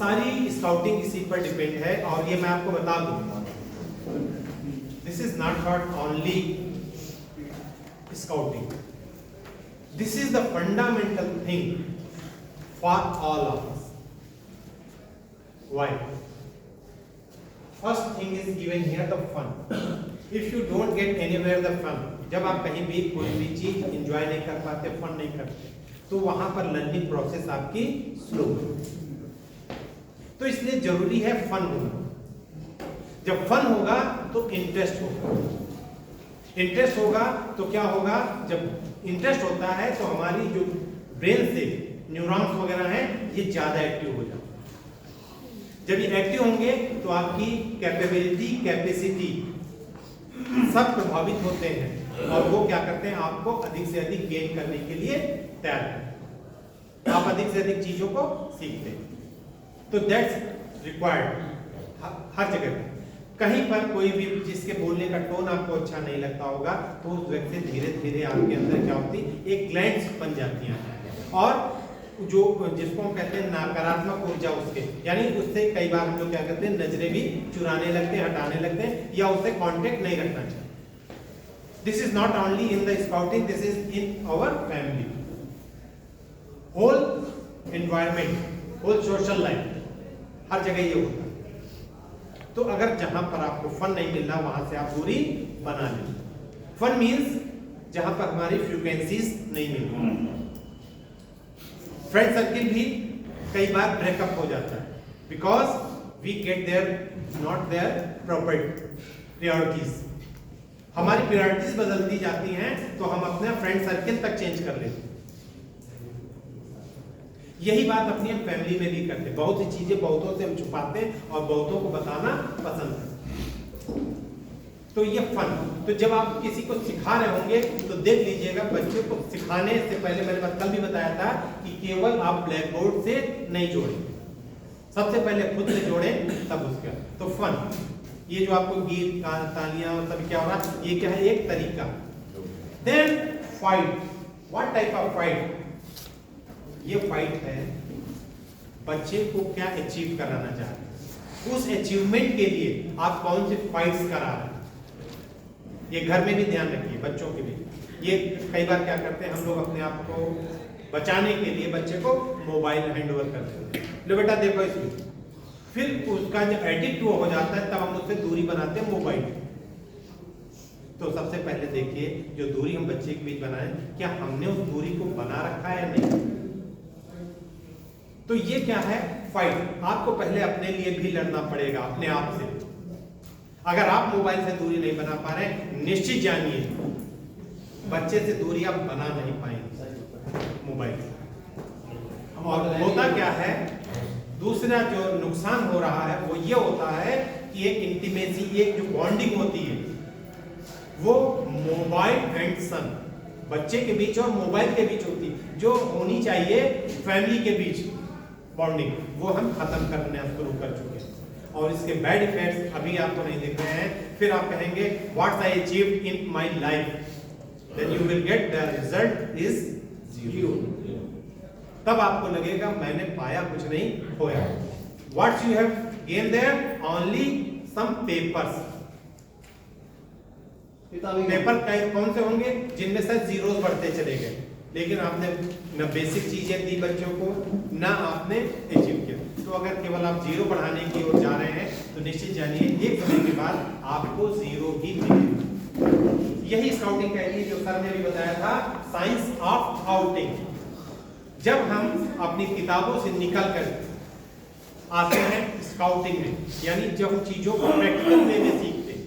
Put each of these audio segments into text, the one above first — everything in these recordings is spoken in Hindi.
सारी स्काउटिंग इसी पर डिपेंड है। और ये मैं आपको बता दूं, this is not for only scouting, this is the fundamental thing for all of us. Why? First thing is given here the fun. If you don't get anywhere the fun, जब आप कहीं भी कोई भी चीज एंजॉय नहीं कर पाते, फन नहीं करते, तो वहां पर लर्निंग प्रोसेस आपकी स्लो है। तो इसलिए जरूरी है फन होना। जब फन होगा तो इंटरेस्ट होगा, इंटरेस्ट होगा तो क्या होगा, जब इंटरेस्ट होता है तो हमारी जो ब्रेन से न्यूरॉन्स वगैरह हैं ये ज्यादा एक्टिव हो जाते हैं। जब ये एक्टिव होंगे तो आपकी कैपेबिलिटी, कैपेसिटी सब प्रभावित होते हैं और वो क्या करते हैं, आपको अधिक से अधिक गेन करने के लिए तैयार करते हैं, आप अधिक से अधिक चीजों को सीखते हैं। तो दैट्स रिक्वायर्ड हर जगह। कहीं पर कोई भी जिसके बोलने का टोन आपको अच्छा नहीं लगता होगा तो उस व्यक्ति धीरे धीरे आपके अंदर क्या होती, एक ग्लैंड्स बन जाती हैं और जो जिसको हम कहते हैं नकारात्मक ऊर्जा उसके, यानी उससे कई बार हम लोग क्या करते हैं, नजरें भी चुराने लगते हैं, हटाने लगते हैं या उससे कांटेक्ट नहीं रखना चाहिए। This is not only in the scouting, this is in our family, whole environment, whole social life, हर जगह ये होता है। तो अगर जहां पर आपको फन नहीं मिल रहा वहां से आप दूरी बना लें। फन मीन्स जहां पर हमारी फ्रीक्वेंसीज नहीं मिल रही। फ्रेंड सर्किल भी कई बार ब्रेकअप हो जाता है because we get there not there proper priorities. हमारी प्रायोरिटीज बदलती जाती हैं तो हम अपने फ्रेंड सर्किल तक चेंज कर लेते हैं। यही बात अपनी हम फैमिली में भी करते हैं। बहुत सी चीजें बहुतों से हम छुपाते हैं और बहुतों को बताना पसंद करते हैं। तो ये फन, तो जब आप किसी को सिखा रहे होंगे तो देख लीजिएगा, बच्चों को सिखाने से पहले मैंने कल भी बताया था कि केवल आप ब्लैक बोर्ड से नहीं जोड़ेंगे, सबसे पहले खुद से जोड़ें तब उसका। तो फन, ये जो आपको गीत तालियां सब क्या हो रहा, ये क्या है, एक तरीका। Then fight, what type of fight? ये फाइट है बच्चे को क्या अचीव कराना चाहते हैं, उस अचीवमेंट के लिए आप कौन से फाइट्स करा रहे हैं। ये घर में भी ध्यान रखिए, बच्चों के भी। ये कई बार क्या करते हैं हम लोग, अपने आप को बचाने के लिए बच्चे को मोबाइल हैंड ओवर कर देते हैं, लो बेटा देखो इसमें, फिर उसका जब एडिक्ट वो हो जाता है तब हम उससे दूरी बनाते हैं मोबाइल। तो सबसे पहले देखिए जो दूरी हम बच्चे के बीच बनाए, क्या हमने उस दूरी को बना रखा है या नहीं। तो ये क्या है, फाइट। आपको पहले अपने लिए भी लड़ना पड़ेगा, अपने आप से। अगर आप मोबाइल से दूरी नहीं बना पा रहे, निश्चित जानिए बच्चे से दूरी आप बना नहीं पाएंगे मोबाइल से। और होता क्या है, दूसरा जो नुकसान हो रहा है वो ये होता है कि एक इंटीमेसी, एक जो बॉन्डिंग होती है वो मोबाइल एंड सन, बच्चे के बीच और मोबाइल के बीच होती है, जो होनी चाहिए फैमिली के बीच बॉन्डिंग, वो हम खत्म करना शुरू कर चुके हैं। और इसके बैड इफेक्ट्स अभी आपको नहीं दिख रहे हैं। फिर आप कहेंगे what I achieved in my life, then you will get the result is zero. तब आपको लगेगा मैंने पाया कुछ नहीं खोया। What you have gain there, only some papers. Paper कौन से होंगे, जिनमें से जीरोस बढ़ते चले गए, लेकिन आपने न बेसिक चीजें दी बच्चों को, ना आपने अचीव किया। तो अगर केवल आप जीरो बढ़ाने की ओर जा रहे हैं तो निश्चित जानिए एक समय के बाद आपको जीरो ही मिलेगा। यही स्काउटिंग का है, जो सर ने भी बताया था, साइंस ऑफ आउटिंग। जब हम अपनी किताबों से निकल कर आते हैं स्काउटिंग में, यानी जब हम चीजों को प्रैक्टिकल वे में सीखते हैं,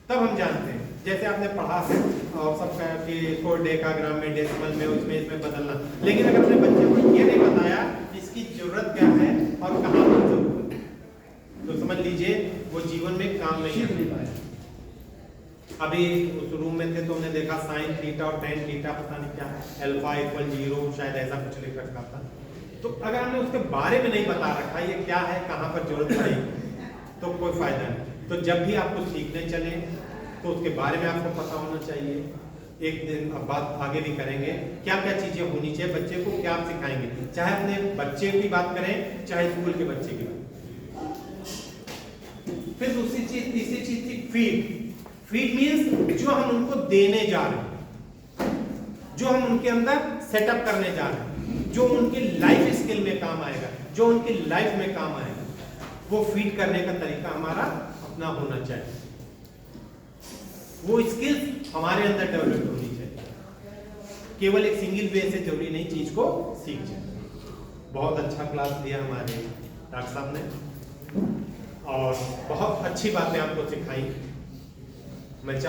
तब हम जानते हैं। जैसे आपने पढ़ा है और सब कि कोड डेकाग्राम में, डेसिमल में, उसमें इसमें बदलना, लेकिन अगर अपने बच्चे को ये नहीं बताया इसकी जरूरत क्या है और कहाँ पर जरूरत है, तो समझ लीजिए वो जीवन में काम नहीं कर पाया। अभी उस रूम में थे तो हमने देखा साइन थीटा और टेन थीटा, पता नहीं क्या अल्फा इक्वल 0, शायद ऐसा कुछ लिख रखा था। तो अगर हमने उसके बारे में नहीं बता रखा ये क्या है, कहाँ पर जरूरत पड़ेगी, तो कोई फायदा नहीं। तो जब भी आपको सीखने चले तो उसके बारे में आपको पता होना चाहिए। एक दिन अब बात आगे भी करेंगे, क्या क्या चीजें होनी चाहिए, बच्चे को क्या आप सिखाएंगे, चाहे अपने बच्चे की बात करें चाहे स्कूल के बच्चे की बात। फिर दूसरी चीज, तीसरी चीज थी फीड। फीड मीन्स जो हम उनको देने जा रहे हैं, जो हम उनके अंदर सेटअप करने जा रहे हैं, जो उनकी लाइफ स्किल में काम आएगा, जो उनकी लाइफ में काम आएगा, वो फीड करने का तरीका हमारा अपना होना चाहिए, वो स्किल्स हमारे अंदर डेवलप होनी चाहिए। केवल एक सिंगल वे से जरूरी नहीं चीज को सीख जाए। बहुत अच्छा क्लास दिया हमारे डॉक्टर साहब ने और बहुत अच्छी बातें आपको सिखाई। मैं